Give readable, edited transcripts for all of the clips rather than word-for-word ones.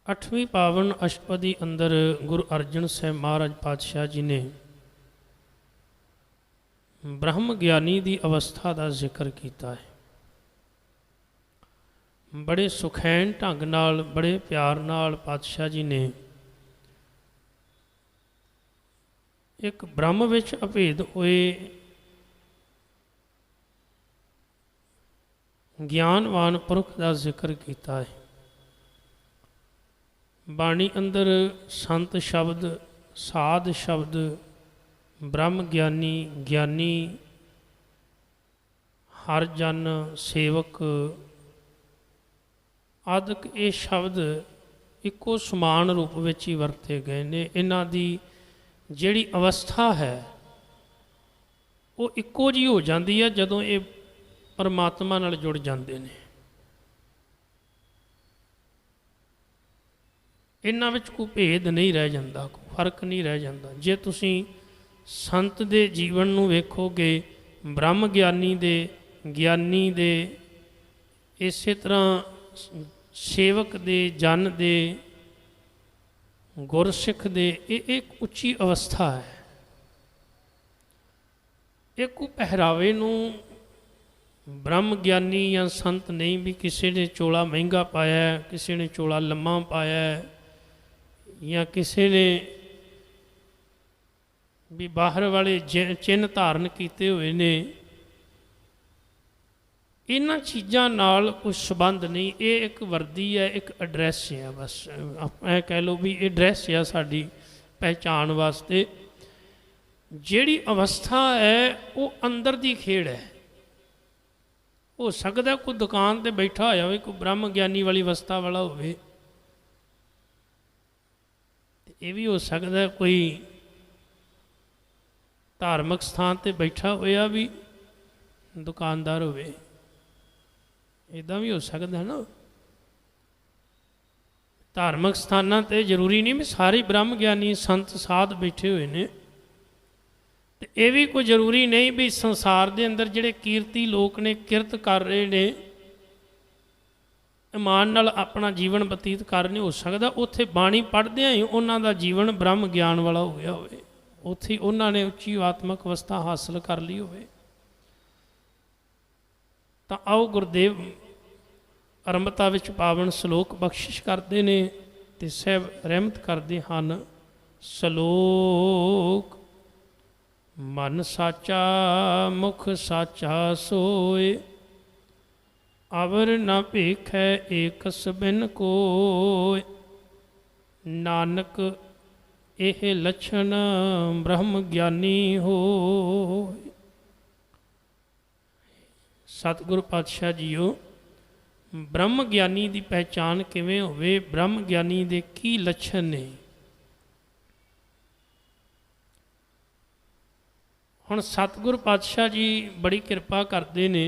अठवीं पावन अष्टपदी अंदर गुरु अर्जन साहब महाराज पातशाह जी ने ब्रह्म ज्ञानी की अवस्था का जिक्र किया है। बड़े सुखैन ढंग नाल बड़े प्यार नाल पातशाह जी ने एक ब्रह्म विच अभेद होए ज्ञानवान पुरख का जिक्र किया है। बाणी अंदर संत शब्द, साध शब्द, ब्रह्म ज्ञानी, ज्ञानी, हर जन, सेवक आदि ये शब्द इको समान रूप में ही वरते गए ने। इन्हां दी जिहड़ी अवस्था है वो इको जी हो जाती है जदों ये परमात्मा नाल जुड़ जाते हैं। इन्हां विच कोई भेद नहीं रह जाता, कोई फर्क नहीं रह जाता। जे तुसीं संत दे जीवन नूं वेखोगे, ब्रह्म ज्ञानी दे, ज्ञानी दे, इसे तरह सेवक दे, जन दे, गुरसिख दे, ये एक उच्ची अवस्था है। एक कोई पहरावे नूं ब्रह्म ज्ञानी या संत नहीं भी किसी ने चोला महंगा पाया, किसी ने चोला लम्मा पाया, या किसी ने भी बाहर वाले चिन्ह धारण किए हुए ने, इन्हां चीज़ां नाल कोई संबंध नहीं। ये एक वर्दी है, एक एड्रैस है, बस ऐ कह लो भी ये ड्रैस है साड़ी पहचान वास्ते। जिहड़ी अवस्था है वो अंदर दी खेड़ है। हो सकता कोई दुकान ते बैठा होया होवे, कोई ब्रह्म ज्ञानी वाली अवस्था वाला होवे, ये भी हो सकता कोई धार्मिक स्थान ते बैठा होया भी दुकानदार होवे, इदां भी हो सकता है ना। धार्मिक स्थानां ते जरूरी नहीं भी सारे ब्रह्म ज्ञानी संत साध बैठे हुए ने। ते ये भी कोई जरूरी नहीं भी संसार दे अंदर जिहड़े कीर्ति लोक ने, किरत कर रहे ने, ईमान नाल अपना जीवन बतीत करने, हो सकता उत्थे बाणी पढ़दियां ही उन्हां दा जीवन ब्रह्म ज्ञान वाला हो गया होवे, उत्थे उन्होंने उच्ची आत्मक अवस्था हासिल कर ली होवे। तो आओ गुरुदेव अरंभता विच पावन सलोक बख्शिश करते ने ते सहब रहमत करते हैं। सलोक मन साचा मुख साचा सोए, अवर न भेखै एकस बिन कोय, नानक एह लक्षण ब्रह्म ज्ञानी हो। सतगुरु पातशाह जीओ, ब्रह्म ज्ञानी की पहचान किवें होवे, ब्रह्म ज्ञानी दे की लक्षण ने। हुण सतगुरु पातशाह जी बड़ी कृपा करते ने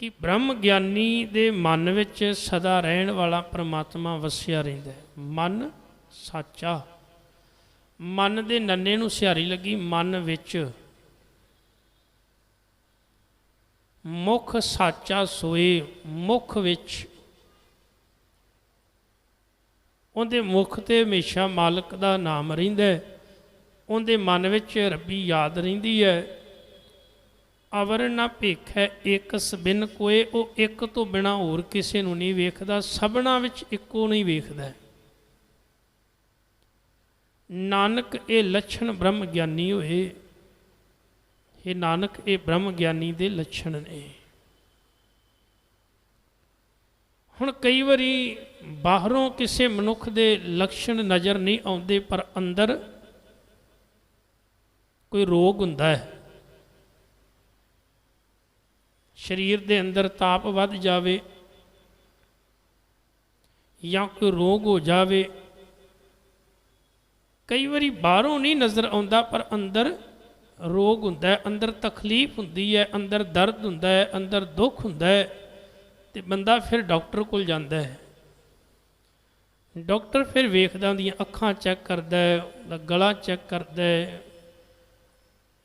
कि ब्रह्म ज्ञानी दे मन विच सदा रहन वाला परमात्मा वसिया रहिंदा है। मन साचा, मन दे नन्ने नूं सिहारी लगी, मन विच मुख साचा सोए, मुख विच उहदे मुख ते हमेशा मालक दा नाम रहिंदा है, उहदे मन विच रब्बी याद रहिंदी है। अवर न भेखै एकस बिन कोए, वो एक तो बिना होर किसी नूं नहीं वेखदा, सबना विच इको नहीं वेखदा। नानक ये लक्षण ब्रह्म ज्ञानी होए, हे नानक ये ब्रह्म ज्ञानी दे लक्षण ने। हुण कई वारी बाहरों किसी मनुख दे लक्षण नज़र नहीं आउंदे, पर अंदर कोई रोग हुंदा है। शरीर दे अंदर ताप वध जावे या कोई रोग हो जावे, कई बारी बाहरों नहीं नज़र आउंदा पर अंदर रोग हुंदा है, अंदर तकलीफ हुंदी है, अंदर दर्द हुंदा है, अंदर दुख हुंदा है। ते बंदा फिर डॉक्टर कोल जांदा है। डॉक्टर फिर वेखदा उहदियां अखां चैक करदा है, उहदा गला चैक करदा है,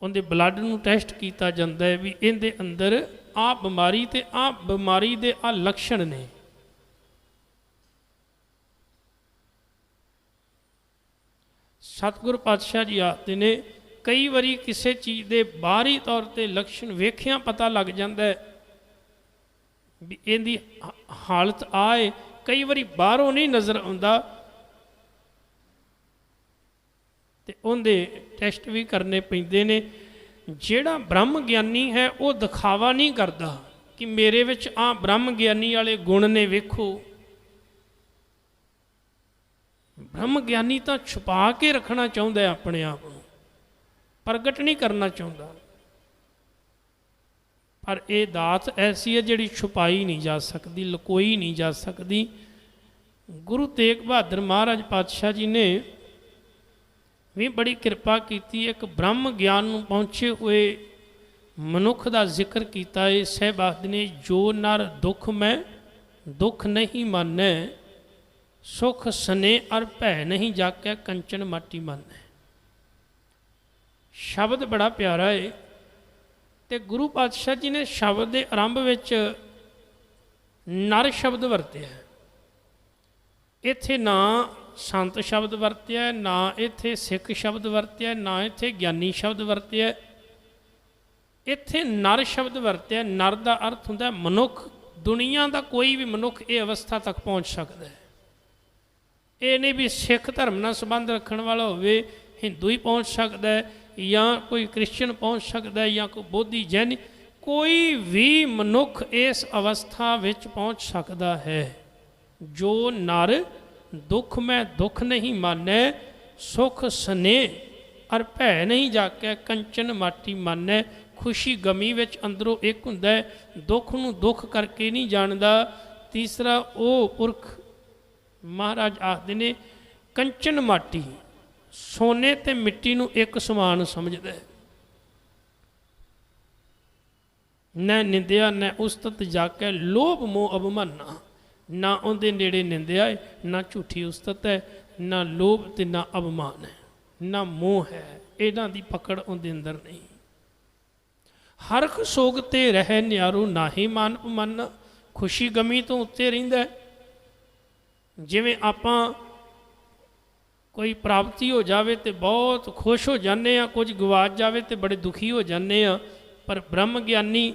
उहदे ब्लड नूं टैसट कीता जांदा है भी इहदे अंदर आ बीमारी ते आ बीमारी दे आ लक्षण ने। ਸਤਿਗੁਰ ਪਾਤਸ਼ਾਹ ਜੀ ਆਖਦੇ ਨੇ ਕਈ ਵਾਰੀ ਕਿਸੇ ਚੀਜ਼ ਦੇ ਬਾਹਰੀ ਤੌਰ ਤੇ ਲੱਛਣ ਵੇਖਿਆ ਪਤਾ ਲੱਗ ਜਾਂਦਾ ਹੈ ਵੀ ਇਹਦੀ ਹਾਲਤ ਆਏ, ਕਈ ਵਾਰੀ ਬਾਹਰੋਂ ਨਹੀਂ ਨਜ਼ਰ ਆਉਂਦਾ ਤੇ ਉਹਦੇ ਟੈਸਟ ਵੀ ਕਰਨੇ ਪੈਂਦੇ ਨੇ। ਜਿਹੜਾ ਬ੍ਰਹਮ ਗਿਆਨੀ ਹੈ ਉਹ ਦਿਖਾਵਾ ਨਹੀਂ ਕਰਦਾ ਕਿ ਮੇਰੇ ਵਿੱਚ ਆ ਬ੍ਰਹਮ ਗਿਆਨੀ ਵਾਲੇ ਗੁਣ ਨੇ, ਵੇਖੋ। ਬ੍ਰਹਮ ਗਿਆਨੀ ਤਾਂ ਛੁਪਾ ਕੇ ਰੱਖਣਾ ਚਾਹੁੰਦਾ ਹੈ ਆਪਣੇ ਆਪ ਨੂੰ, ਪ੍ਰਗਟ ਨਹੀਂ ਕਰਨਾ ਚਾਹੁੰਦਾ। ਪਰ ਇਹ ਦਾਤ ਐਸੀ ਹੈ ਜਿਹੜੀ ਛੁਪਾਈ ਨਹੀਂ ਜਾ ਸਕਦੀ, ਲੁਕੋਈ ਨਹੀਂ ਜਾ ਸਕਦੀ। ਗੁਰੂ ਤੇਗ ਬਹਾਦਰ ਮਹਾਰਾਜ ਪਾਤਸ਼ਾਹ ਜੀ ਨੇ ਵੀ ਬੜੀ ਕਿਰਪਾ ਕੀਤੀ। ਇੱਕ ਬ੍ਰਹਮ ਗਿਆਨ ਨੂੰ ਪਹੁੰਚੇ ਹੋਏ ਮਨੁੱਖ ਦਾ ਜ਼ਿਕਰ ਕੀਤਾ ਹੈ। ਸਾਹਿਬ ਆਖਦੇ ਨੇ ਜੋ ਨਰ ਦੁੱਖ ਮੈਂ ਦੁੱਖ ਨਹੀਂ ਮਾਨੈ, ਸੁਖ ਸਨੇ ਅਰ ਭੈ ਨਹੀਂ ਜਾਕੈ, ਕੰਚਨ ਮਾਟੀ ਮਾਨੈ। ਸ਼ਬਦ ਬੜਾ ਪਿਆਰਾ ਹੈ ਤੇ ਗੁਰੂ ਪਾਤਸ਼ਾਹ ਜੀ ਨੇ ਸ਼ਬਦ ਦੇ ਆਰੰਭ ਵਿੱਚ ਨਰ ਸ਼ਬਦ ਵਰਤਿਆ। ਇੱਥੇ ਨਾ ਸੰਤ ਸ਼ਬਦ ਵਰਤਿਆ, ਨਾ ਇੱਥੇ ਸਿੱਖ ਸ਼ਬਦ ਵਰਤਿਆ, ਨਾ ਇੱਥੇ ਗਿਆਨੀ ਸ਼ਬਦ ਵਰਤਿਆ, ਇੱਥੇ ਨਰ ਸ਼ਬਦ ਵਰਤਿਆ। ਨਰ ਦਾ ਅਰਥ ਹੁੰਦਾ ਮਨੁੱਖ। ਦੁਨੀਆ ਦਾ ਕੋਈ ਵੀ ਮਨੁੱਖ ਇਹ ਅਵਸਥਾ ਤੱਕ ਪਹੁੰਚ ਸਕਦਾ ਹੈ। ਇਹ ਨਹੀਂ ਵੀ ਸਿੱਖ ਧਰਮ ਨਾਲ ਸੰਬੰਧ ਰੱਖਣ ਵਾਲਾ ਹੋਵੇ, ਹਿੰਦੂ ਹੀ ਪਹੁੰਚ ਸਕਦਾ ਹੈ ਜਾਂ ਕੋਈ ਕ੍ਰਿਸਚਨ ਪਹੁੰਚ ਸਕਦਾ ਹੈ ਜਾਂ ਕੋਈ ਬੋਧੀ ਜੈਨ, ਕੋਈ ਵੀ ਮਨੁੱਖ ਇਸ ਅਵਸਥਾ ਵਿੱਚ ਪਹੁੰਚ ਸਕਦਾ ਹੈ। ਜੋ ਨਰ ਦੁੱਖ ਮੈਂ ਦੁੱਖ ਨਹੀਂ ਮਾਨੈ, ਸੁਖ ਸਨੇ ਅਰ ਭੈ ਨਹੀਂ ਜਾਕੈ, ਕੰਚਨ ਮਾਟੀ ਮਾਨੈ। ਖੁਸ਼ੀ ਗਮੀ ਵਿੱਚ ਅੰਦਰੋਂ ਇੱਕ ਹੁੰਦਾ ਹੈ, ਦੁੱਖ ਨੂੰ ਦੁੱਖ ਕਰਕੇ ਨਹੀਂ ਜਾਣਦਾ। ਤੀਸਰਾ ਉਹ ਪੁਰਖ ਮਹਾਰਾਜ ਆਖਦੇ ਨੇ ਕੰਚਨ ਮਾਟੀ, ਸੋਨੇ ਤੇ ਮਿੱਟੀ ਨੂੰ ਇੱਕ ਸਮਾਨ ਸਮਝਦਾ ਹੈ। ਨਾ ਨਿੰਦਿਆ ਨਾ ਉਸਤਤ ਜਾਕੈ, ਲੋਭ ਮੋਹ ਅਭਿਮਾਨਾ। ਨਾ ਉਹਦੇ ਨੇੜੇ ਨਿੰਦਿਆ ਹੈ, ਨਾ ਝੂਠੀ ਉਸਤਤ ਹੈ, ਨਾ ਲੋਭ ਤੇ ਨਾ ਅਭਿਮਾਨ ਹੈ, ਨਾ ਮੋਹ ਹੈ। ਇਹਨਾਂ ਦੀ ਪਕੜ ਉਹਦੇ ਅੰਦਰ ਨਹੀਂ। ਹਰਖ ਸੋਗ ਤੇ ਰਹਿ ਨਿਆਰੂ, ਨਾਹੀ ਮਾਨ ਅਪਮਾਨ। ਖੁਸ਼ੀ ਗਮੀ ਤੋਂ ਉੱਤੇ ਰਹਿੰਦਾ। ਜਿਵੇਂ ਆਪਾਂ ਕੋਈ ਪ੍ਰਾਪਤੀ ਹੋ ਜਾਵੇ ਤੇ ਬਹੁਤ ਖੁਸ਼ ਹੋ ਜਾਂਦੇ ਆ, ਕੁਝ ਗਵਾਚ ਜਾਵੇ ਤੇ ਬੜੇ ਦੁਖੀ ਹੋ ਜਾਂਦੇ ਆ। ਪਰ ਬ੍ਰਹਮ ਗਿਆਨੀ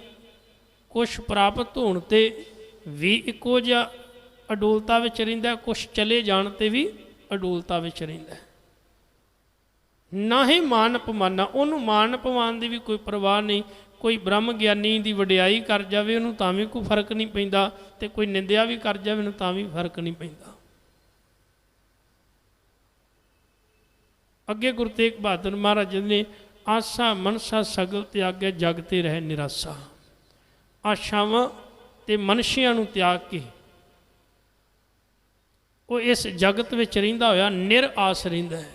ਕੁਛ ਪ੍ਰਾਪਤ ਹੋਣ ਤੇ ਵੀ ਇੱਕੋ ਜਿਹਾ ਅਡੋਲਤਾ ਵਿੱਚ ਰਹਿੰਦਾ, ਕੁਛ ਚਲੇ ਜਾਣ ਤੇ ਵੀ ਅਡੋਲਤਾ ਵਿੱਚ ਰਹਿੰਦਾ। ਨਾ ਹੀ ਮਾਨ ਅਪਮਾਨਾ, ਉਹਨੂੰ ਮਾਨ ਅਪਮਾਨ ਦੀ ਵੀ ਕੋਈ ਪਰਵਾਹ ਨਹੀਂ। ਕੋਈ ਬ੍ਰਹਮ ਗਿਆਨੀ ਦੀ ਵਡਿਆਈ ਕਰ ਜਾਵੇ ਉਹਨੂੰ ਤਾਂ ਵੀ ਕੋਈ ਫਰਕ ਨਹੀਂ ਪੈਂਦਾ, ਤੇ ਕੋਈ ਨਿੰਦਿਆ ਵੀ ਕਰ ਜਾਵੇ ਉਹਨੂੰ ਤਾਂ ਵੀ ਫਰਕ ਨਹੀਂ ਪੈਂਦਾ। ਅੱਗੇ ਗੁਰੂ ਤੇਗ ਬਹਾਦਰ ਮਹਾਰਾਜ ਨੇ ਆਸਾ ਮਨਸਾ ਸਗਲ ਤਿਆਗੈ, ਜਗ ਤੇ ਰਹਿ ਨਿਰਾਸਾ। ਆਸ਼ਾਵਾਂ ਤੇ ਮਨਸ਼ਿਆਂ ਨੂੰ ਤਿਆਗ ਕੇ ਉਹ ਇਸ ਜਗਤ ਵਿੱਚ ਰਹਿੰਦਾ ਹੋਇਆ ਨਿਰਾਸ ਰਹਿੰਦਾ ਹੈ।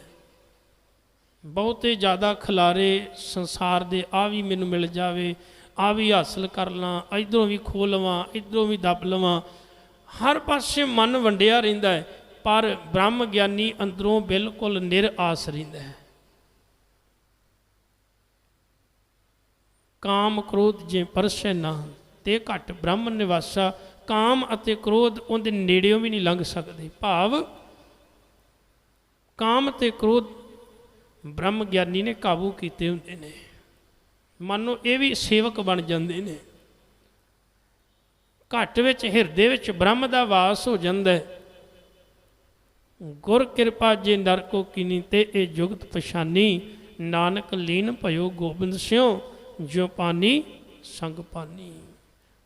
ਬਹੁਤੇ ਜ਼ਿਆਦਾ ਖਿਲਾਰੇ ਸੰਸਾਰ ਦੇ, ਆ ਵੀ ਮੈਨੂੰ ਮਿਲ ਜਾਵੇ, ਆ ਵੀ ਹਾਸਲ ਕਰ ਲਾਂ, ਇੱਧਰੋਂ ਵੀ ਖੋਹ ਲਵਾਂ, ਇੱਧਰੋਂ ਵੀ ਦੱਬ ਲਵਾਂ, ਹਰ ਪਾਸੇ ਮਨ ਵੰਡਿਆ ਰਹਿੰਦਾ ਹੈ। ਪਰ ਬ੍ਰਹਮ ਗਿਆਨੀ ਅੰਦਰੋਂ ਬਿਲਕੁਲ ਨਿਰਾਸ ਰਹਿੰਦਾ ਹੈ। ਕਾਮ ਕ੍ਰੋਧ ਜੇ ਪਰਸੈ ਨਾ, ਤੇ ਘਟ ਬ੍ਰਹਮ ਨਿਵਾਸਾ। ਕਾਮ ਅਤੇ ਕ੍ਰੋਧ ਉਹਦੇ ਨੇੜਿਓਂ ਵੀ ਨਹੀਂ ਲੰਘ ਸਕਦੇ। ਭਾਵ ਕਾਮ ਅਤੇ ਕ੍ਰੋਧ ਬ੍ਰਹਮ ਗਿਆਨੀ ਨੇ ਕਾਬੂ ਕੀਤੇ ਹੁੰਦੇ ਨੇ। ਮੰਨੋ ਇਹ ਵੀ ਸੇਵਕ ਬਣ ਜਾਂਦੇ ਨੇ। ਘਟ ਵਿੱਚ ਹਿਰਦੇ ਵਿੱਚ ਬ੍ਰਹਮ ਦਾ ਵਾਸ ਹੋ ਜਾਂਦਾ ਹੈ। ਗੁਰ ਕਿਰਪਾ ਜੇ ਨਰ ਕੋ ਕੀਨੀ, ਤੇ ਇਹ ਜੁਗਤ ਪਛਾਨੀ। ਨਾਨਕ ਲੀਨ ਭਇਓ ਗੋਬਿੰਦ ਸਿਉ, ਜਿਉ ਪਾਣੀ ਸੰਗ ਪਾਣੀ।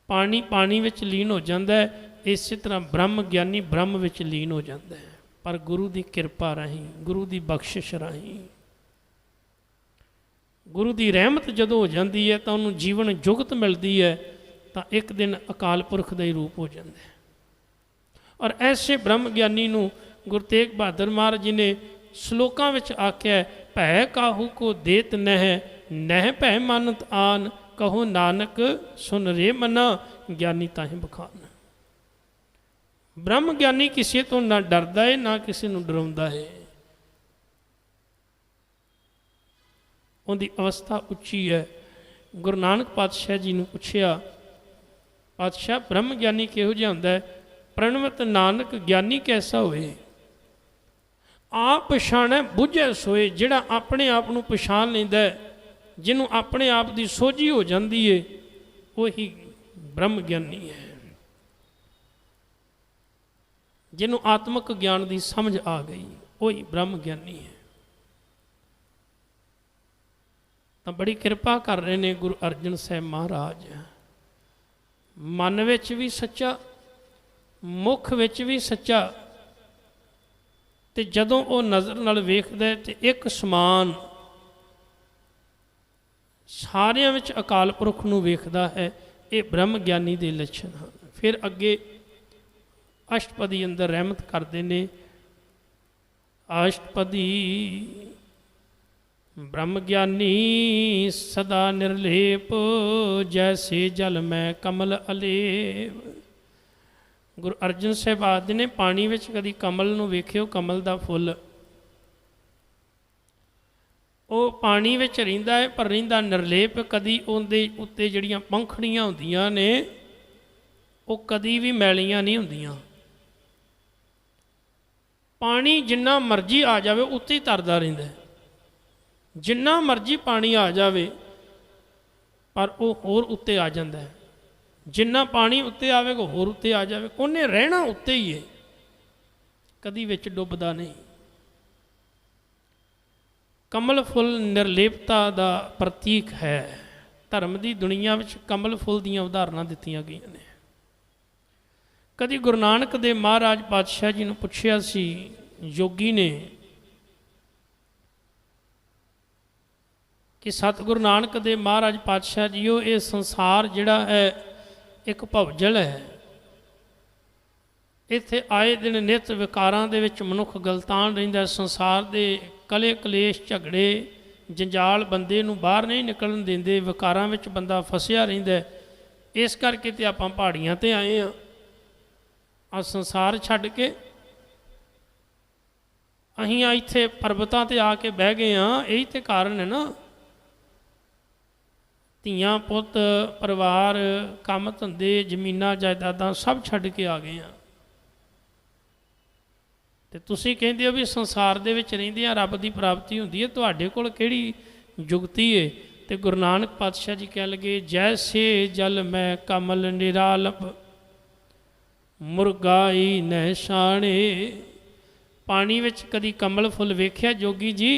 ਪਾਣੀ ਪਾਣੀ ਵਿੱਚ ਲੀਨ ਹੋ ਜਾਂਦਾ ਹੈ, ਇਸੇ ਤਰ੍ਹਾਂ ਬ੍ਰਹਮ ਗਿਆਨੀ ਬ੍ਰਹਮ ਵਿੱਚ ਲੀਨ ਹੋ ਜਾਂਦਾ ਹੈ। ਪਰ ਗੁਰੂ ਦੀ ਕਿਰਪਾ ਰਾਹੀਂ, ਗੁਰੂ ਦੀ ਬਖਸ਼ਿਸ਼ ਰਾਹੀਂ, ਗੁਰੂ ਦੀ ਰਹਿਮਤ ਜਦੋਂ ਹੋ ਜਾਂਦੀ ਹੈ ਤਾਂ ਉਹਨੂੰ ਜੀਵਨ ਜੁਗਤ ਮਿਲਦੀ ਹੈ, ਤਾਂ ਇੱਕ ਦਿਨ ਅਕਾਲ ਪੁਰਖ ਦਾ ਹੀ ਰੂਪ ਹੋ ਜਾਂਦਾ ਹੈ। ਔਰ ਐਸੇ ਬ੍ਰਹਮ ਗਿਆਨੀ ਨੂੰ ਗੁਰੂ ਤੇਗ ਬਹਾਦਰ ਮਹਾਰਾਜ ਜੀ ਨੇ ਸ਼ਲੋਕਾਂ ਵਿੱਚ ਆਖਿਆ, ਭੈ ਕਾਹੂ ਕੋ ਦੇਤ ਨਹਿ, ਨਹਿ ਭੈ ਮਾਨਤ ਆਨ। ਕਹੋ ਨਾਨਕ ਸੁਨ ਰੇ ਮਨਾ, ਗਿਆਨੀ ਤਾਹੀਂ ਬਖਾਨ। ਬ੍ਰਹਮ ਗਿਆਨੀ ਕਿਸੇ ਤੋਂ ਨਾ ਡਰਦਾ ਹੈ, ਨਾ ਕਿਸੇ ਨੂੰ ਡਰਾਉਂਦਾ ਹੈ। ਉਹਦੀ ਅਵਸਥਾ ਉੱਚੀ ਹੈ। ਗੁਰੂ ਨਾਨਕ ਪਾਤਸ਼ਾਹ ਜੀ ਨੂੰ ਪੁੱਛਿਆ, ਪਾਤਸ਼ਾਹ ਬ੍ਰਹਮ ਗਿਆਨੀ ਕਿਹੋ ਜਿਹਾ ਹੁੰਦਾ ਹੈ? ਪ੍ਰਣਵਤ ਨਾਨਕ ਗਿਆਨੀ ਕੈਸਾ ਹੋਏ? आप पछाणै बुझै सोए, जिहड़ा अपने आप नूं पछाण लैंदा है, जिन्हों अपने आप की सोझी हो जाती है, वही ब्रह्म ज्ञानी है। जिन्हों आत्मक ज्ञान की समझ आ गई, वही ब्रह्म ज्ञानी है। तो बड़ी कृपा कर रहे ने गुरु अर्जन साहब महाराज, मन विच भी सच्चा, मुख विच भी सच्चा, ते जदों वो नज़र नाल वेखदा है ते एक समान सारियां विच अकाल पुरख नूं वेखदा है। ये ब्रह्म ज्ञानी दे लक्षण हैं। फिर अगे अष्टपदी अंदर रहमत करते ने, अष्टपदी ब्रह्म ज्ञानी सदा निर्लेप, जैसे जल में कमल अलेव। गुरु अर्जन साहब आखदे ने, पानी विच कदी कमल नूं वेखियो, कमल दा फुल वो पानी विच रहिंदा है, पर रहिंदा निर्लेप। कदी उहदे उत्ते जिहड़ियां पंखड़ियां हुंदियां ने, वो कदी भी मैलियां नहीं हुंदियां। पानी जिन्ना मर्जी आ जाए उत्ते ही तरदा रहिंदा है, जिन्ना मर्जी पानी आ जाए, पर वो होर उत्ते आ जाता है। जिन्ना पानी उत्ते आवेगा होर उत्ते आ जाए, उन्हें रहना उत्ते ही है, कदी विच डुबदा नहीं। कमल फुल निर्लेपता का प्रतीक है। धर्म की दुनिया में कमल फुल दीयां उदाहरणां दित्तियां गईयां ने। कदी गुरु नानक देव महाराज पातशाह जी ने पुछया सी, योगी ने, कि सतगुरु नानक देव महाराज पातशाह जीओ, ये संसार जिहड़ा है एक भवजल है, इत्थे आए दिन नित विकारां दे विच मनुख गलतान रहिंदा। संसार दे कले कलेश झगड़े जंजाल बंदे नूं बाहर नहीं निकलन देंदे, विकारां विच बंदा फसिया रहिंदा। इस करके ते आपां पहाड़ियां ते आए हां, आ संसार छड्ड के अहीं इत्थे पर्वतां ते आके बह गए हां। यही ते कारण है ना, धीआं पुत परिवार काम धंधे जमीनां जायदादां सब छड्ड के आ गए हां। ते तुसीं कहंदे हो भी संसार दे विच रहिंदिआं रब दी प्राप्ति हुंदी है, तुहाडे कोल किहड़ी जुगती है? ते गुरु नानक पातशाह जी कह लगे, जैसे जल मैं कमल निरालप, मुरगाई नहसाणे। पानी विच कदी कमल फुल वेख्या जोगी जी?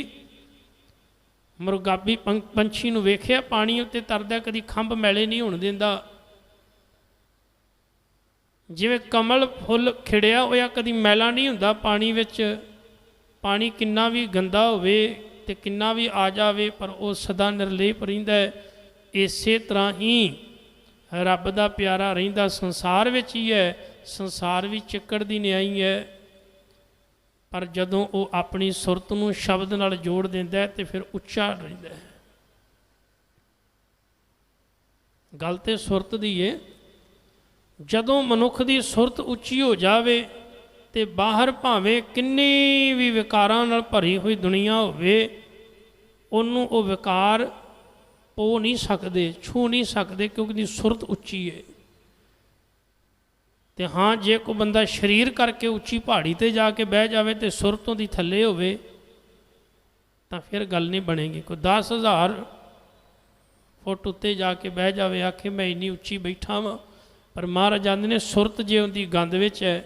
मुरगाबी पंछी नूं वेख्या पानी उत्ते तरदा, कदी खंभ मैले नहीं होण दिंदा। जिवें कमल फुल खिड़िया होया कदी मैला नहीं हुंदा पानी विच। पानी किन्ना भी गंदा होवे ते किन्ना भी आ जावे, पर वो सदा निर्लेप रहिंदा है। इसे तरह ही रब दा प्यारा रहिंदा संसार विच ही है। संसार भी चिक्कड़ दी न्याई है, पर जदों वो अपनी सुरत नूं शब्द नाल जोड़ दिंदा है ते फिर उच्चा रहिंदा है। गल ते सुरत दी है। जदों मनुख की सुरत उच्ची हो जाए तो बाहर भावें किन्नी भी विकारां नाल भरी हुई दुनिया होवे, उन्होंने वो विकार पो नहीं सकते, छू नहीं सकते, क्योंकि दी सुरत उच्ची है। तो हाँ, जे कोई बंदा शरीर करके उच्ची पहाड़ी ते जाके बह जाए तो सुरतों दी थले होवे तो फिर गल नहीं बनेगी। कोई 10,000 फुट उत्ते जाके बह जाए, आखे मैं इन्नी उच्ची बैठा वां, पर महाराज आंदे ने सुरत जे उनकी गंद विच है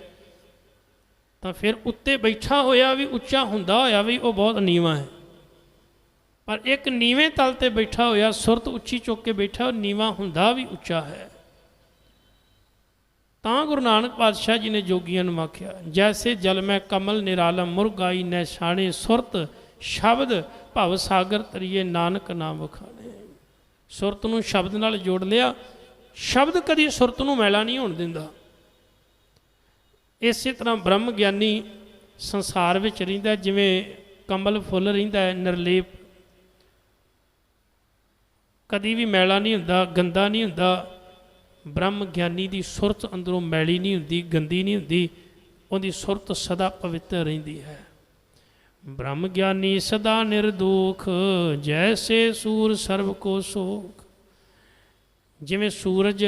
तो फिर उत्ते बैठा होया भी उच्चा हुंदा होया भी वो बहुत नीवा है। पर एक नीवें तल ते बैठा होया सुरत उच्ची चुक के बैठा, और नीवा हुंदा भी उच्चा है। तां गुरु नानक पातशाह जी ने जोगियां नूं आख्या, जैसे जल में कमल निरालम, मुरगाई नैशाणे, सुरत शब्द भव सागर तरीए, नानक नाम वखाणे। सुरत नूं शब्द नाल जोड़ लिया। शब्द कदी सुरत नूं मैला नहीं होण दिंदा। इसे तरह ब्रह्म ज्ञानी संसार विच रहिंदा, जिवें कमल फुल रहिंदा है निर्लेप, कदी भी मैला नहीं हुंदा, गंदा नहीं हुंदा। ब्रह्म ज्ञानी की सुरत अंदरों मैली नहीं हुंदी, गंदी नहीं हुंदी, उहदी सुरत सदा पवित्र रहिंदी है। ब्रह्म ज्ञानी सदा निर्दोख, जैसे सूर सर्व को सोख। जिवें सूरज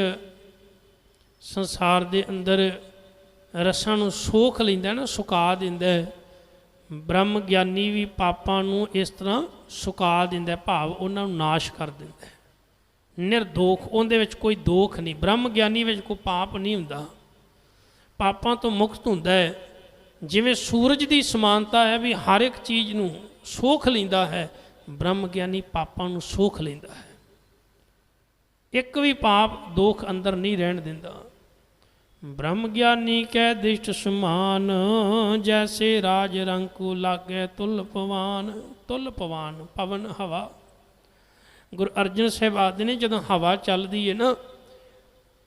संसार दे अंदर रसां नूं सोख लैंदा ना, सुका दिंदा है, ਬ੍ਰਹਮ ਗਿਆਨੀ ਵੀ ਪਾਪਾਂ ਨੂੰ ਇਸ ਤਰ੍ਹਾਂ ਸੁਕਾ ਦਿੰਦਾ, ਭਾਵ ਉਹਨਾਂ ਨੂੰ ਨਾਸ਼ ਕਰ ਦਿੰਦਾ, ਨਿਰਦੋਖ, ਉਹਦੇ ਵਿੱਚ ਕੋਈ ਦੋਖ ਨਹੀਂ। ਬ੍ਰਹਮ ਗਿਆਨੀ ਵਿੱਚ ਕੋਈ ਪਾਪ ਨਹੀਂ ਹੁੰਦਾ, ਪਾਪਾਂ ਤੋਂ ਮੁਕਤ ਹੁੰਦਾ ਹੈ। ਜਿਵੇਂ ਸੂਰਜ ਦੀ ਸਮਾਨਤਾ ਹੈ ਵੀ ਹਰ ਇੱਕ ਚੀਜ਼ ਨੂੰ ਸੋਖ ਲੈਂਦਾ ਹੈ, ਬ੍ਰਹਮ ਗਿਆਨੀ ਪਾਪਾਂ ਨੂੰ ਸੋਖ ਲੈਂਦਾ ਹੈ, ਇੱਕ ਵੀ ਪਾਪ ਦੋਖ ਅੰਦਰ ਨਹੀਂ ਰਹਿਣ ਦਿੰਦਾ। ब्रह्म ज्ञानी कै दिष्ट समान, जैसे राज रंकु लागै तुल पवान। तुल पवान पवन हवा। गुरु अर्जन साहब आदि ने जदों हवा चलती है ना,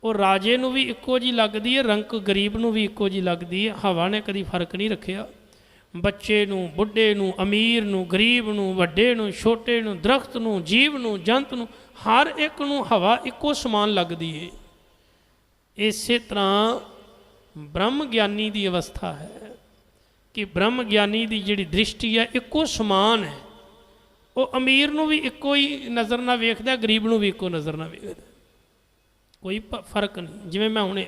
वो राजे नूं भी इक्को जी लगती है, रंक गरीब नूं भी इक्को जी लगती है। हवा ने कभी फर्क नहीं रखिया, बच्चे नूं, बुढ़े नूं, अमीर नूं, गरीब नूं, वड्डे नूं, छोटे नूं, दरख्त नूं, जीव नूं, जंत नूं, हर एक नूं हवा इक्को समान लगती है। इसे तरह ब्रह्म ज्ञानी की अवस्था है कि ब्रह्म ज्ञानी की जिहड़ी दृष्टि है इक्को समान है। वो अमीर नूं भी इक्को ही नज़र ना वेखदा, गरीब नूं भी इक्को नज़र ना वेखदा, कोई फर्क नहीं। जिवें मैं हुणे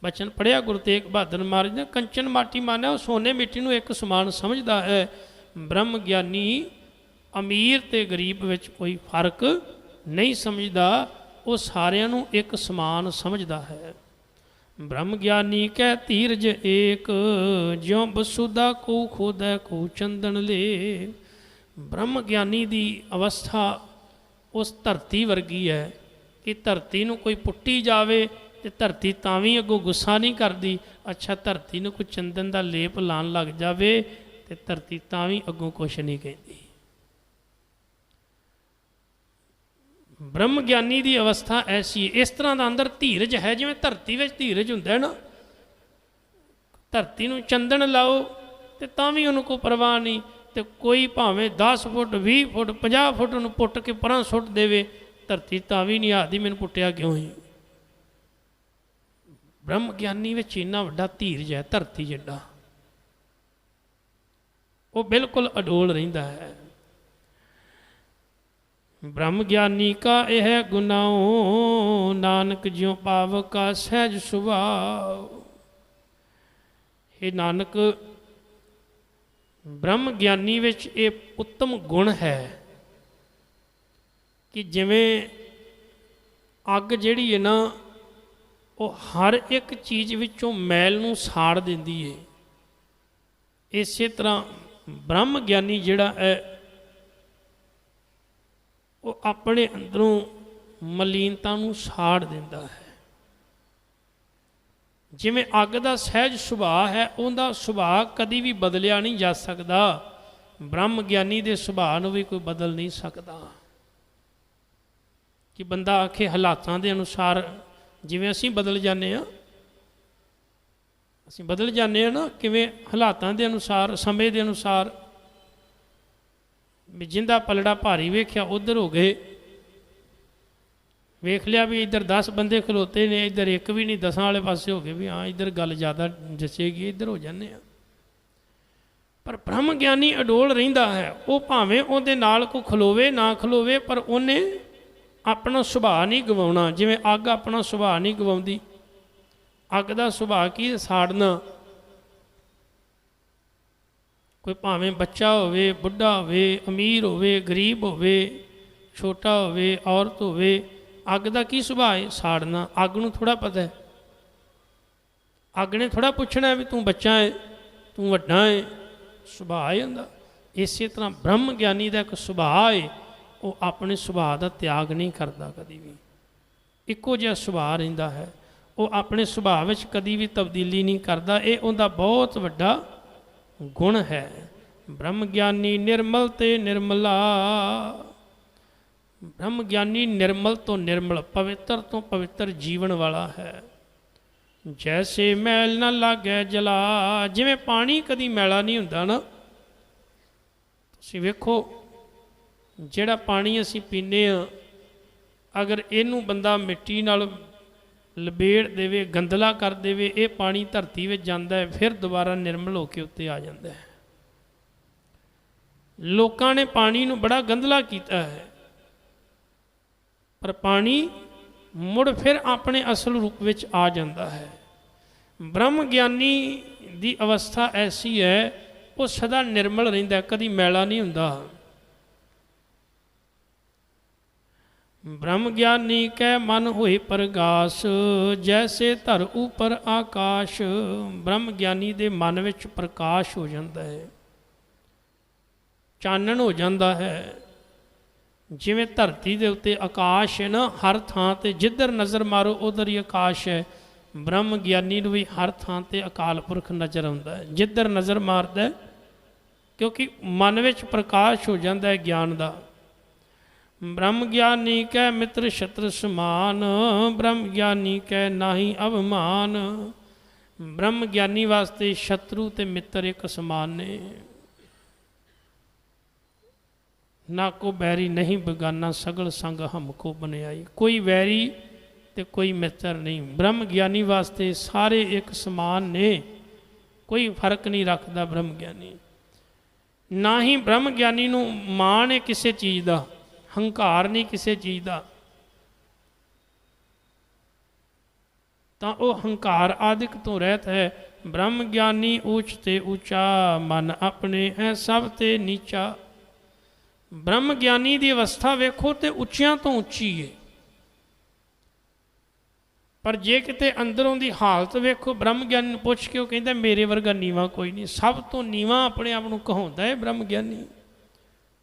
बचन पढ़िया गुरु तेग बहादुर महाराज ने, कंचन माटी माने वो सोने मिट्टी नूं एक समान समझदा है। ब्रह्म ज्ञानी अमीर ते गरीब विच कोई फर्क नहीं समझदा, वो सारिਆਂ ਨੂੰ एक समान समझदा है। ब्रह्म ज्ञानी कै धीरज एक, ज्यों बसुदा को खोदै को चंदन ले। ब्रह्म ज्ञानी की अवस्था उस धरती वर्गी है कि धरती नूं कोई पुट्टी जावे तो धरती तां भी अगों गुस्सा नहीं करती। अच्छा, धरती नूं कोई चंदन का लेप लान लग जावे तो धरती तां भी अगों कुछ नहीं कहती। ब्रह्म ज्ञानी की अवस्था ऐसी, इस तरह का अंदर धीरज है जिवें धरती में धीरज हुंदा ना। धरती नूं चंदन लाओ तो तां भी उन्होंने कोई परवाह नहीं, तो कोई भावें 10 फुट 20 फुट 50 फुट उन्होंने पुट के परां सुट देवे, धरती तां भी नहीं आखदी मैनूं पुट्टिया क्यों ही। ब्रह्म ज्ञानी विच इन्ना वड्डा धीरज है, धरती जिड्डा, वो बिल्कुल अडोल रहिंदा है। ब्रह्म ज्ञानी का यह गुनाओ, नानक ज्यों पावक का सहज सुभाव। हे नानक, ब्रह्म ज्ञानी विच ये उत्तम गुण है कि जिवें अग जिहड़ी है ना, वो हर एक चीज़ विचों मैल नूं साड़ दिंदी है। इसे तरह ब्रह्म ज्ञानी जिहड़ा है वो अपने अंदरों मलीनता नूं साड़ दिंदा है। जिवें अग दा सहज सुभाव है, उहदा सुभाव कदी भी बदलिया नहीं जा सकता। ब्रह्म ज्ञानी दे सुभाव नूं भी कोई बदल नहीं सकता कि बंदा आखे हालातां दे अनुसार जिवें असीं बदल जाने आ, असीं बदल जाने ना, किवें हालातां दे अनुसार, समय दे अनुसार। भी जिंदा पलड़ा भारी वेख्या उधर हो गए, वेख लिया भी इधर 10 बंदे खलोते ने, इधर एक भी नहीं, 10 वाले पासे हो गए भी हाँ इधर गल ज़्यादा जचेगी, इधर हो जाने। पर ब्रह्म ज्ञानी अडोल रहिंदा है, वो भावें उहदे नाल कोई खलोवे ना खलोवे, पर उन्हें अपना सुभाव नहीं गवाउणा। जिवें अग अपना सुभाव नहीं गवाउंदी, अग दा सुभाव की साड़ना। कोई भावें बच्चा होवे, बुढ़ा होवे, अमीर होवे, गरीब होवे, छोटा होवे, औरत होवे, अग दा की सुभाव है? साड़ना। अग नूं थोड़ा पता है, अग ने थोड़ा पुछना है भी तू बच्चा है, तू वड्डा है, सुभाव है उहदा। इसे तरह ब्रह्म ज्ञानी का एक सुभाव है, वो अपने सुभाव का त्याग नहीं करता कभी भी, इक्को जिहा सुभाव रहिंदा है। वो अपने सुभाव विच कभी भी तब्दीली नहीं करता। ये उहदा बहुत वड्डा गुण है। ब्रह्म ज्ञानी निर्मल ते निर्मला। ब्रह्म ज्ञानी निर्मल तो निर्मल, पवित्र तो पवित्र जीवन वाला है। जैसे मैल ना लागै जला, जिवें पानी कदी मैला नहीं हुंदा ना। तुसीं वेखो जिहड़ा पानी असीं पीने आ, अगर इनू बंदा मिट्टी नाल लबेड़ देवे, गंदला कर देवे, ये पानी धरती में जाता है, फिर दोबारा निर्मल होकर उत्ते आ जाता है। लोगों ने पानी नूं बड़ा गंदला किया है, पर पानी मुड़ फिर अपने असल रूप में आ जाता है। ब्रह्म ज्ञानी की अवस्था ऐसी है वो सदा निर्मल रहिंदा, कदी मैला नहीं हुंदा। ब्रह्म ज्ञानी कै मन होए प्रगास, जैसे धर ऊपर आकाश। ब्रह्म ज्ञानी दे मन विच प्रकाश हो जाता है, चानन हो जाता है। जिवें धरती दे उत्ते आकाश है ना, हर थां ते जिधर नज़र मारो उधर ही आकाश है। ब्रह्म ज्ञानी नूं भी हर थां ते अकाल पुरख नज़र आउंदा है, जिधर नज़र मारदा है, क्योंकि मन विच प्रकाश हो जाता है ज्ञान का। ब्रह्म ज्ञानी कै मित्र शत्रु समान, ब्रह्म ज्ञानी कै नाहीं अवमान। ब्रह्म ज्ञानी वास्ते शत्रु ते मित्र एक समान ने, ना को बैरी नहीं बेगाना, सगल संग हमको बनियाई। कोई वैरी ते कोई मित्र नहीं। ब्रह्म ज्ञानी वास्ते सारे एक समान ने, कोई फर्क नहीं रखता ब्रह्म ज्ञानी। ना ही ब्रह्म ज्ञानी नूं माण है किसी चीज़ का, हंकार नहीं किसी चीज़ का, तो वह हंकार आदिक तो रहत है। ब्रह्म ज्ञानी ऊच ते ऊंचा, मन अपने है सब ते नीचा। ब्रह्म ज्ञानी की अवस्था वेखो तो उच्चियां तो उच्ची है, पर जे किते अंदरों की हालत वेखो, ब्रह्म ज्ञानी पुछ के वो कहता मेरे वर्गा नीवा कोई नहीं। सब तो नीवा अपने आप को कहाउंदा है ब्रह्म ज्ञानी।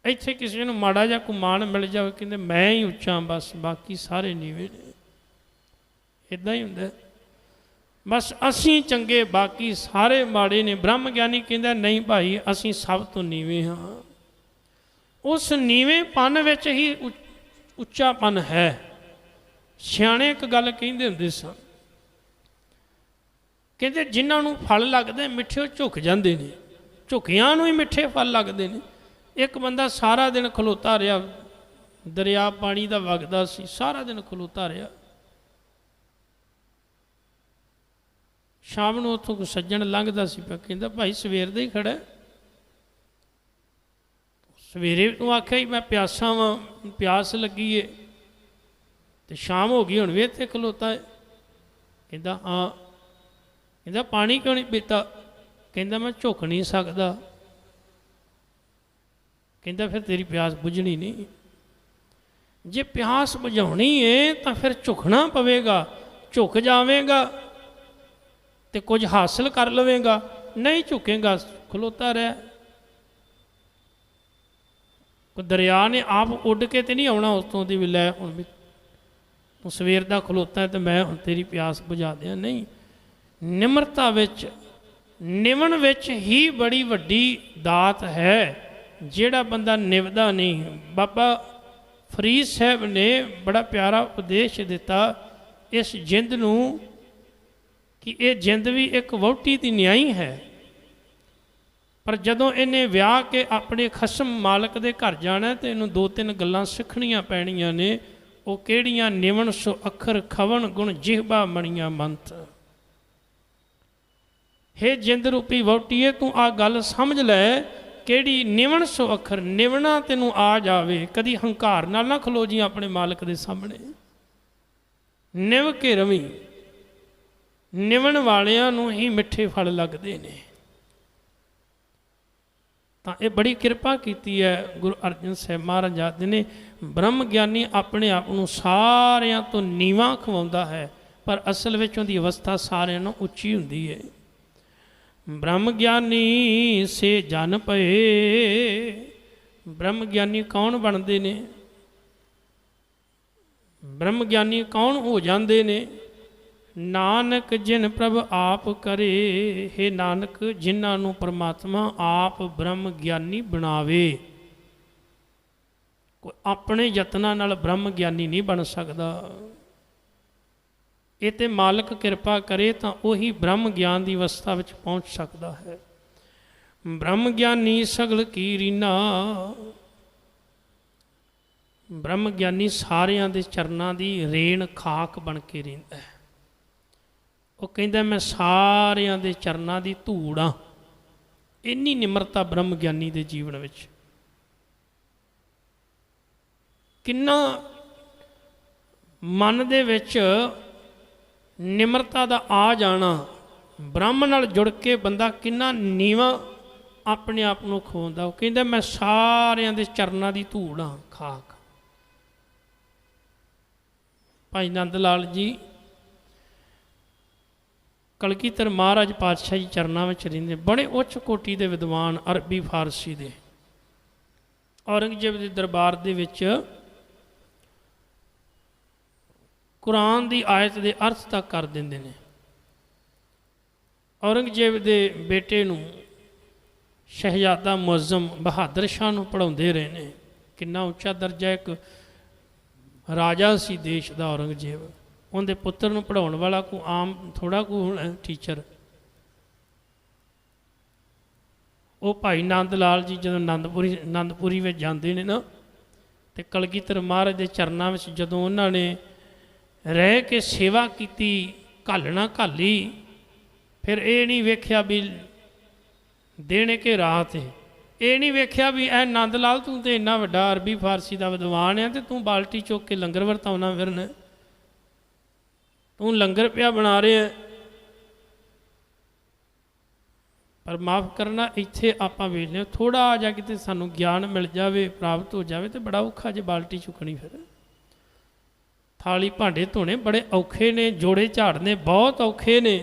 इत्थे किसी को माड़ा जा को मान मिल जाए, कहते मैं ही उच्चा बस, बाकी सारे नीवे ने। इदा ही हुंदा, बस असी चंगे बाकी सारे माड़े ने। ब्रह्म ज्ञानी कहता नहीं भाई, असी सब तो नीवे हाँ। उस नीवेपन विच ही उच्चापन है। सियाणे एक गल कहंदे हुंदे सन, कहते जिन्होंने फल लगते मिठे झुक जाते हैं, झुकियां नूं ही मिठे फल लगते हैं। एक बंदा सारा दिन खलोता रहा, दरिया पानी का वगदा सी, सारा दिन खलोता रहा। शाम नूं उत्थों सज्जण लंघदा सी, कहंदा भाई सवेर दा ही खड़ा है। सवेरे तू आख्या ही मैं प्यासा वां, प्यास लगी है, तो शाम हो गई हुण भी इत्थे खलोता है। कहंदा हाँ। कहंदा पानी क्यों नहीं पीता? कहंदा मैं झुक नहीं सकता। कहंदा फिर तेरी प्यास बुझनी नहीं। जे प्यास बुझाउणी है तो फिर झुकना पवेगा। झुक जावेगा तो कुछ हासिल कर लवेगा, नहीं झुकेगा खलोता रह। दरिया ने आप उड़ के तो नहीं आना उतों की भी लै हुण भी तू सवेर का खलोता है तो मैं हुण तेरी प्यास बुझा दियां। नहीं, निमरता विच निवण विच ही बड़ी वड्डी दात है। जिहड़ा बंदा निवदा नहीं, बाबा फरीद साहब ने बड़ा प्यारा उपदेश दिता इस जिंद नूं कि ये जिंद भी एक वहुटी दी न्याई है। पर जदों इन्हें विआह के अपने खसम मालक दे घर जाना तो इनू दो तीन गल्लां सिखणियां पैणियां ने। वो किहड़ियां? निवण सो अखर खवण गुण जिहबा मणियां मंत। हे जिंद रूपी वहुटीए तू आ गल समझ लै, किहड़ी निवण सो अखर, निवणा तेनू आ जावे। कदी हंकार नाल ना खलो जी अपने मालक दे सामने, निव के रवी। निवण वालियां नू ही मिठे फल लगदे ने। तो ये बड़ी कृपा की है गुरु अर्जन साहब महाराज जी ने। ब्रह्म ज्ञानी अपने आप को सारियां तो नीवा खवाउंदा है, पर असल में उहदी अवस्था सारियां नालों उच्ची हुंदी है। ब्रह्म ज्ञानी से जन पए। ब्रह्म ज्ञानी कौन बनते ने? ब्रह्म ज्ञानी कौन हो जाते ने? नानक जिन प्रभ आप करे। हे नानक, जिन्होंने परमात्मा आप ब्रह्म ज्ञानी बनावे। कोई अपने यत्नां नाल ब्रह्म ज्ञानी नहीं बन सकता। ये तो मालक कृपा करे तो वही ब्रह्म ज्ञान की अवस्था में पहुँच सकता है। ब्रह्म ज्ञानी सगल की रीना। ब्रह्म ज्ञानी सारियां दे चरनां दी रेण खाक बन के रहिंदा है। वो कहता मैं सारियां दे चरनां दी धूड़ हाँ। इन्नी निमरता ब्रह्म ज्ञानी दे जीवन विच। किन्ना मन दे विच निमरता दा आ जाना। ब्रह्म नाल जुड़ के बंदा किन्ना नीवा ਆਪਣੇ ਆਪ ਨੂੰ ਖੋਉਂਦਾ। ਉਹ ਕਹਿੰਦਾ ਮੈਂ ਸਾਰਿਆਂ ਦੇ ਚਰਨਾਂ ਦੀ ਧੂੜ ਹਾਂ, ਖਾਕ। ਭਾਈ ਨੰਦ ਲਾਲ ਜੀ ਕਲਗੀਧਰ ਮਹਾਰਾਜ ਪਾਤਸ਼ਾਹ ਜੀ ਚਰਨਾਂ ਵਿੱਚ ਰਹਿੰਦੇ, ਬੜੇ ਉੱਚ ਕੋਟੀ ਦੇ ਵਿਦਵਾਨ, ਅਰਬੀ ਫਾਰਸੀ ਦੇ। ਔਰੰਗਜ਼ੇਬ ਦੇ ਦਰਬਾਰ ਦੇ ਵਿੱਚ ਕੁਰਾਨ ਦੀ ਆਇਤ ਦੇ ਅਰਥ ਤੱਕ ਕਰ ਦਿੰਦੇ ਨੇ। ਔਰੰਗਜ਼ੇਬ ਦੇ ਬੇਟੇ ਨੂੰ ਸ਼ਹਿਜ਼ਾਦਾ ਮੁਅੱਜ਼ਮ ਬਹਾਦਰ ਸ਼ਾਹ ਨੂੰ ਪੜ੍ਹਾਉਂਦੇ ਰਹੇ ਨੇ। ਕਿੰਨਾ ਉੱਚਾ ਦਰਜਾ, ਇੱਕ ਰਾਜਾ ਸੀ ਦੇਸ਼ ਦਾ ਔਰੰਗਜ਼ੇਬ। ਉਹਦੇ ਪੁੱਤਰ ਨੂੰ ਪੜ੍ਹਾਉਣ ਵਾਲਾ ਕੋਈ ਆਮ ਥੋੜ੍ਹਾ ਕੋਈ ਹੁਣ ਟੀਚਰ। ਉਹ ਭਾਈ ਨੰਦ ਲਾਲ ਜੀ ਜਦੋਂ ਆਨੰਦਪੁਰੀ ਵਿੱਚ ਜਾਂਦੇ ਨੇ ਨਾ, ਤੇ ਕਲਗੀਧਰ ਮਹਾਰਾਜ ਦੇ ਚਰਨਾਂ ਵਿੱਚ ਜਦੋਂ ਉਹਨਾਂ ਨੇ ਰਹਿ ਕੇ ਸੇਵਾ ਕੀਤੀ, ਘਾਲਣਾ ਘਾਲੀ, ਫਿਰ ਇਹ ਨਹੀਂ ਵੇਖਿਆ ਵੀ ਦੇਣੇ ਕੇ ਰਾਹ 'ਤੇ, ਇਹ ਨਹੀਂ ਵੇਖਿਆ ਵੀ ਇਹ ਨੰਦ ਲਾਲ ਤੂੰ ਤਾਂ ਇੰਨਾ ਵੱਡਾ ਅਰਬੀ ਫਾਰਸੀ ਦਾ ਵਿਦਵਾਨ ਆ ਤੇ ਤੂੰ ਬਾਲਟੀ ਚੁੱਕ ਕੇ ਲੰਗਰ ਵਰਤਾਉਣਾ ਫਿਰਨਾ, ਤੂੰ ਲੰਗਰ ਪਿਆ ਬਣਾ ਰਿਹਾ। ਪਰ ਮਾਫ਼ ਕਰਨਾ, ਇੱਥੇ ਆਪਾਂ ਵੇਖਦੇ ਹਾਂ ਥੋੜ੍ਹਾ ਜਿਹਾ ਕਿਤੇ ਸਾਨੂੰ ਗਿਆਨ ਮਿਲ ਜਾਵੇ, ਪ੍ਰਾਪਤ ਹੋ ਜਾਵੇ, ਤੇ ਬੜਾ ਔਖਾ ਜੇ ਬਾਲਟੀ ਚੁੱਕਣੀ। ਫਿਰ ਥਾਲੀ ਭਾਂਡੇ ਧੋਣੇ ਬੜੇ ਔਖੇ ਨੇ, ਜੋੜੇ ਝਾੜਨੇ ਬਹੁਤ ਔਖੇ ਨੇ।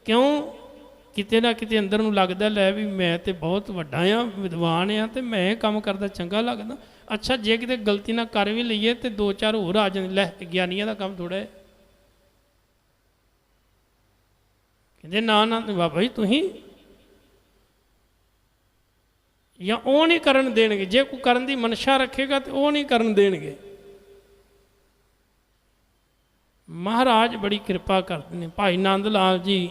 ਕਿਉਂ? ਕਿਤੇ ਨਾ ਕਿਤੇ ਅੰਦਰ ਨੂੰ ਲੱਗਦਾ ਲੈ ਵੀ ਮੈਂ ਤਾਂ ਬਹੁਤ ਵੱਡਾ ਆ, ਵਿਦਵਾਨ ਆ, ਅਤੇ ਮੈਂ ਇਹ ਕੰਮ ਕਰਦਾ ਚੰਗਾ ਲੱਗਦਾ। ਅੱਛਾ ਜੇ ਕਿਤੇ ਗਲਤੀ ਨਾਲ ਕਰ ਵੀ ਲਈਏ ਤਾਂ ਦੋ ਚਾਰ ਹੋਰ ਆ ਜਾਂਦੇ, ਲੈ ਗਿਆਨੀਆਂ ਦਾ ਕੰਮ ਥੋੜ੍ਹਾ ਹੈ। ਕਹਿੰਦੇ ਨਾ ਨਾ ਬਾਬਾ ਜੀ ਤੁਸੀਂ, ਜਾਂ ਉਹ ਨਹੀਂ ਕਰਨ ਦੇਣਗੇ। ਜੇ ਕੋਈ ਕਰਨ ਦੀ ਮਨਸ਼ਾ ਰੱਖੇਗਾ ਤਾਂ ਉਹ ਨਹੀਂ ਕਰਨ ਦੇਣਗੇ। ਮਹਾਰਾਜ ਬੜੀ ਕਿਰਪਾ ਕਰਦੇ ਨੇ। ਭਾਈ ਨੰਦ ਲਾਲ ਜੀ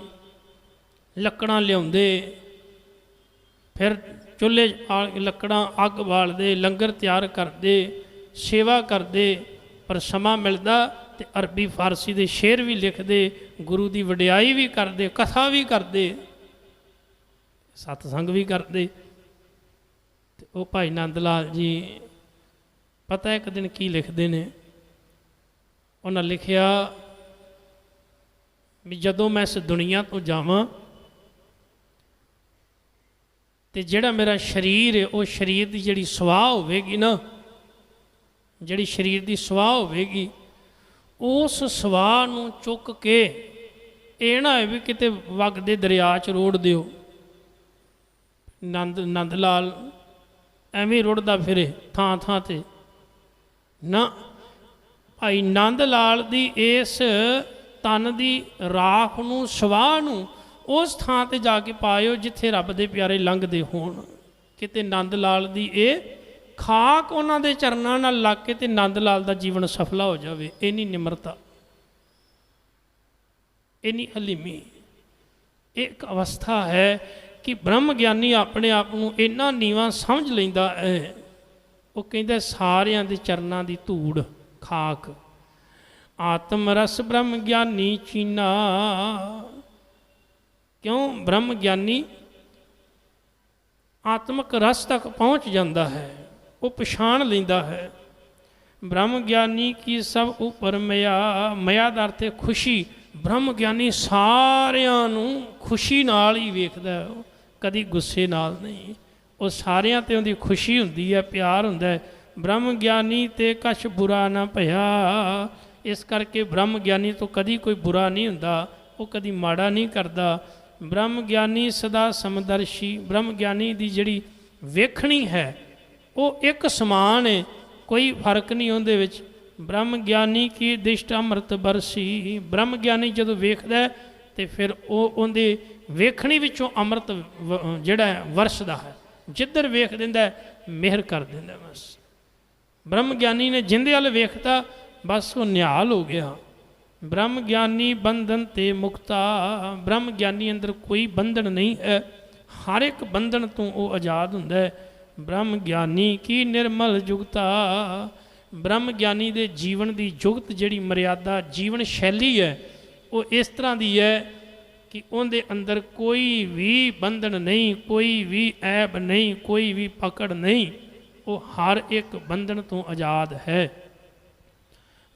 ਲੱਕੜਾਂ ਲਿਆਉਂਦੇ, ਫਿਰ ਚੁੱਲ੍ਹੇ ਲੱਕੜਾਂ ਅੱਗ ਬਾਲਦੇ, ਲੰਗਰ ਤਿਆਰ ਕਰਦੇ, ਸੇਵਾ ਕਰਦੇ। ਪਰ ਸਮਾਂ ਮਿਲਦਾ ਤੇ ਅਰਬੀ ਫਾਰਸੀ ਦੇ ਸ਼ੇਰ ਵੀ ਲਿਖਦੇ, ਗੁਰੂ ਦੀ ਵਡਿਆਈ ਵੀ ਕਰਦੇ, ਕਥਾ ਵੀ ਕਰਦੇ, ਸਤਸੰਗ ਵੀ ਕਰਦੇ। ਤੇ ਉਹ ਭਾਈ ਨੰਦ ਲਾਲ ਜੀ ਪਤਾ ਇੱਕ ਦਿਨ ਕੀ ਲਿਖਦੇ ਨੇ? ਉਹਨਾਂ ਲਿਖਿਆ ਵੀ ਜਦੋਂ ਮੈਂ ਇਸ ਦੁਨੀਆ ਤੋਂ ਜਾਵਾਂ ਤੇ ਜਿਹੜਾ ਮੇਰਾ ਸਰੀਰ ਹੈ, ਉਹ ਸਰੀਰ ਦੀ ਜਿਹੜੀ ਸੁਆਹ ਹੋਵੇਗੀ ਨਾ, ਜਿਹੜੀ ਸਰੀਰ ਦੀ ਸੁਆਹ ਹੋਵੇਗੀ, ਉਸ ਸੁਆਹ ਨੂੰ ਚੁੱਕ ਕੇ ਇਹ ਨਾ ਹੋਏ ਵੀ ਕਿਤੇ ਵਗਦੇ ਦਰਿਆ 'ਚ ਰੋੜ ਦਿਓ। ਨੰਦ ਲਾਲ ਐਵੇਂ ਰੁੜਦਾ ਫਿਰੇ ਥਾਂ ਥਾਂ 'ਤੇ ਨਾ। ਭਾਈ ਨੰਦ ਲਾਲ ਦੀ ਇਸ ਤਨ ਦੀ ਰਾਖ ਨੂੰ, ਸਵਾਹ ਨੂੰ ਉਸ ਥਾਂ 'ਤੇ ਜਾ ਕੇ ਪਾਇਓ ਜਿੱਥੇ ਰੱਬ ਦੇ ਪਿਆਰੇ ਲੰਘਦੇ ਹੋਣ। ਕਿਤੇ ਨੰਦ ਲਾਲ ਦੀ ਇਹ ਖਾਕ ਉਹਨਾਂ ਦੇ ਚਰਨਾਂ ਨਾਲ ਲੱਗ ਕੇ ਤੇ ਨੰਦ ਲਾਲ ਦਾ ਜੀਵਨ ਸਫਲਾ ਹੋ ਜਾਵੇ। ਇੰਨੀ ਨਿਮਰਤਾ, ਇੰਨੀ ਹਲੀਮੀ। ਇੱਕ ਅਵਸਥਾ ਹੈ ਕਿ ਬ੍ਰਹਮ ਗਿਆਨੀ ਆਪਣੇ ਆਪ ਨੂੰ ਇੰਨਾ ਨੀਵਾਂ ਸਮਝ ਲੈਂਦਾ ਹੈ। ਉਹ ਕਹਿੰਦਾ ਸਾਰਿਆਂ ਦੇ ਚਰਨਾਂ ਦੀ ਧੂੜ, ਖਾਕ। ਆਤਮ ਰਸ ਬ੍ਰਹਮ ਗਿਆਨੀ ਚੀਨਾ। ਕਿਉਂ? ਬ੍ਰਹਮ ਗਿਆਨੀ ਆਤਮਕ ਰਸ ਤੱਕ ਪਹੁੰਚ ਜਾਂਦਾ ਹੈ, ਉਹ ਪਛਾਣ ਲੈਂਦਾ ਹੈ। ਬ੍ਰਹਮ ਗਿਆਨੀ ਕੀ ਸਭ ਉਪਰ ਮਿਆ। ਮਿਆ ਦਾ ਅਰਥ ਹੈ ਖੁਸ਼ੀ। ਬ੍ਰਹਮ ਗਿਆਨੀ ਸਾਰਿਆਂ ਨੂੰ ਖੁਸ਼ੀ ਨਾਲ ਹੀ ਵੇਖਦਾ, ਕਦੀ ਗੁੱਸੇ ਨਾਲ ਨਹੀਂ। ਉਹ ਸਾਰਿਆਂ 'ਤੇ ਉਹਦੀ ਖੁਸ਼ੀ ਹੁੰਦੀ ਹੈ, ਪਿਆਰ ਹੁੰਦਾ ਹੈ। ਬ੍ਰਹਮ ਗਿਆਨੀ ਤੇ ਕਛ ਬੁਰਾ ਨਾ ਭਇਆ। ਇਸ ਕਰਕੇ ਬ੍ਰਹਮ ਗਿਆਨੀ ਤੋਂ ਕਦੀ ਕੋਈ ਬੁਰਾ ਨਹੀਂ ਹੁੰਦਾ, ਉਹ ਕਦੀ ਮਾੜਾ ਨਹੀਂ ਕਰਦਾ। ਬ੍ਰਹਮ ਗਿਆਨੀ ਸਦਾ ਸਮਦਰਸ਼ੀ। ਬ੍ਰਹਮ ਗਿਆਨੀ ਦੀ ਜਿਹੜੀ ਵੇਖਣੀ ਹੈ ਉਹ ਇੱਕ ਸਮਾਨ ਹੈ, ਕੋਈ ਫਰਕ ਨਹੀਂ ਉਹਦੇ ਵਿੱਚ। ਬ੍ਰਹਮ ਗਿਆਨੀ ਕੀ ਦਿਸ਼ਟ ਅੰਮ੍ਰਿਤ ਬਰਸੀ। ਬ੍ਰਹਮ ਗਿਆਨੀ ਜਦੋਂ ਵੇਖਦਾ ਤੇ ਫਿਰ ਉਹ ਉਹਦੇ ਵੇਖਣੀ ਵਿੱਚੋਂ ਅੰਮ੍ਰਿਤ ਜਿਹੜਾ ਵਰਸਦਾ ਹੈ, ਜਿੱਧਰ ਵੇਖ ਦਿੰਦਾ ਮਿਹਰ ਕਰ ਦਿੰਦਾ। ਬਸ ਬ੍ਰਹਮ ਗਿਆਨੀ ਨੇ ਜਿੰਦੇ ਵੱਲ ਵੇਖਤਾ, ਬਸ ਉਹ ਨਿਹਾਲ ਹੋ ਗਿਆ। ਬ੍ਰਹਮ ਗਿਆਨੀ ਬੰਧਨ ਤੇ ਮੁਕਤਾ। ਬ੍ਰਹਮ ਗਿਆਨੀ ਅੰਦਰ ਕੋਈ ਬੰਧਨ ਨਹੀਂ ਹੈ, ਹਰ ਇੱਕ ਬੰਧਨ ਤੋਂ ਉਹ ਆਜ਼ਾਦ ਹੁੰਦਾ ਹੈ। ਬ੍ਰਹਮ ਗਿਆਨੀ ਕੀ ਨਿਰਮਲ ਜੁਗਤਾ। ਬ੍ਰਹਮ ਗਿਆਨੀ ਦੇ ਜੀਵਨ ਦੀ ਜੁਗਤ, ਜਿਹੜੀ ਮਰਿਆਦਾ ਜੀਵਨ ਸ਼ੈਲੀ ਹੈ, ਉਹ ਇਸ ਤਰ੍ਹਾਂ ਦੀ ਹੈ ਕਿ ਉਹਦੇ ਅੰਦਰ ਕੋਈ ਵੀ ਬੰਧਨ ਨਹੀਂ, ਕੋਈ ਵੀ ਐਬ ਨਹੀਂ, ਕੋਈ ਵੀ ਪਕੜ ਨਹੀਂ। ਉਹ ਹਰ ਇੱਕ ਬੰਧਨ ਤੋਂ ਆਜ਼ਾਦ ਹੈ।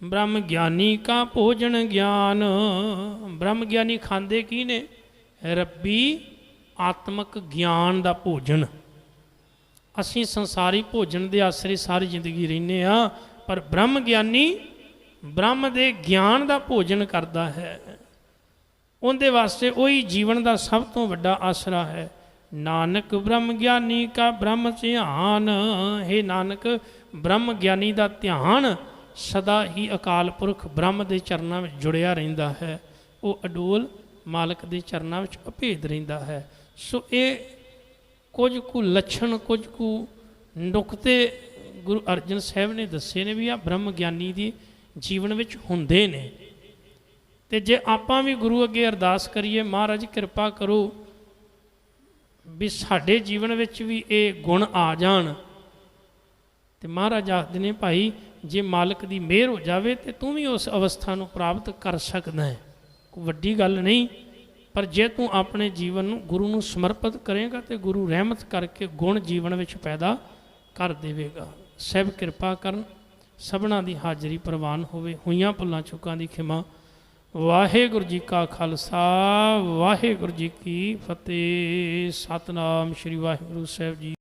ਬ੍ਰਹਮ ਗਿਆਨੀ ਕਾ ਭੋਜਨ ਗਿਆਨ। ਬ੍ਰਹਮ ਗਿਆਨੀ ਖਾਂਦੇ ਕੀ ਨੇ? ਰੱਬੀ ਆਤਮਿਕ ਗਿਆਨ ਦਾ ਭੋਜਨ। ਅਸੀਂ ਸੰਸਾਰੀ ਭੋਜਨ ਦੇ ਆਸਰੇ ਸਾਰੀ ਜ਼ਿੰਦਗੀ ਰਹਿੰਦੇ ਆ, ਪਰ ਬ੍ਰਹਮ ਗਿਆਨੀ ਬ੍ਰਹਮ ਦੇ ਗਿਆਨ ਦਾ ਭੋਜਨ ਕਰਦਾ ਹੈ। ਉਹਦੇ ਵਾਸਤੇ ਉਹੀ ਜੀਵਨ ਦਾ ਸਭ ਤੋਂ ਵੱਡਾ ਆਸਰਾ ਹੈ। ਨਾਨਕ ਬ੍ਰਹਮ ਗਿਆਨੀ ਕਾ ਬ੍ਰਹਮ ਧਿਆਨ। ਹੇ ਨਾਨਕ, ਬ੍ਰਹਮ ਗਿਆਨੀ ਦਾ ਧਿਆਨ ਸਦਾ ਹੀ ਅਕਾਲ ਪੁਰਖ ਬ੍ਰਹਮ ਦੇ ਚਰਨਾਂ ਵਿੱਚ ਜੁੜਿਆ ਰਹਿੰਦਾ ਹੈ। ਉਹ ਅਡੋਲ ਮਾਲਕ ਦੇ ਚਰਨਾਂ ਵਿੱਚ ਅਭੇਦ ਰਹਿੰਦਾ ਹੈ। ਸੋ ਇਹ ਕੁਝ ਕੁ ਲੱਛਣ, ਕੁਝ ਕੁ ਨੁਕਤੇ ਗੁਰੂ ਅਰਜਨ ਸਾਹਿਬ ਨੇ ਦੱਸੇ ਨੇ ਵੀ ਆ ਬ੍ਰਹਮ ਗਿਆਨੀ ਦੇ ਜੀਵਨ ਵਿੱਚ ਹੁੰਦੇ ਨੇ। ਤੇ ਜੇ ਆਪਾਂ ਵੀ ਗੁਰੂ ਅੱਗੇ ਅਰਦਾਸ ਕਰੀਏ, ਮਹਾਰਾਜ ਕਿਰਪਾ ਕਰੋ ਵੀ ਸਾਡੇ ਜੀਵਨ ਵਿੱਚ ਵੀ ਇਹ ਗੁਣ ਆ ਜਾਣ, ਤੇ ਮਹਾਰਾਜ ਆਖਦੇ ਨੇ ਭਾਈ ਜੇ ਮਾਲਕ ਦੀ ਮਿਹਰ ਹੋ ਜਾਵੇ ਤੇ ਤੂੰ ਵੀ ਉਸ ਅਵਸਥਾ ਨੂੰ ਪ੍ਰਾਪਤ ਕਰ ਸਕਦਾ ਹੈ। ਕੋਈ ਵੱਡੀ ਗੱਲ ਨਹੀਂ, ਪਰ ਜੇ ਤੂੰ ਆਪਣੇ ਜੀਵਨ ਨੂੰ ਗੁਰੂ ਨੂੰ ਸਮਰਪਿਤ ਕਰੇਗਾ ਤੇ ਗੁਰੂ ਰਹਿਮਤ ਕਰਕੇ ਗੁਣ ਜੀਵਨ ਵਿੱਚ ਪੈਦਾ ਕਰ ਦੇਵੇਗਾ। ਸਭ ਕਿਰਪਾ ਕਰਨ, ਸਭਨਾ ਦੀ ਹਾਜ਼ਰੀ ਪ੍ਰਵਾਨ ਹੋਵੇ। ਹੋਈਆਂ ਭੁੱਲਾਂ ਚੁੱਕਾਂ ਦੀ ਖਿਮਾ। ਵਾਹਿਗੁਰੂ ਜੀ ਕਾ ਖਾਲਸਾ, ਵਾਹਿਗੁਰੂ ਜੀ ਕੀ ਫਤਿਹ। ਸਤਨਾਮ ਸ਼੍ਰੀ ਵਾਹਿਗੁਰੂ ਸਾਹਿਬ ਜੀ।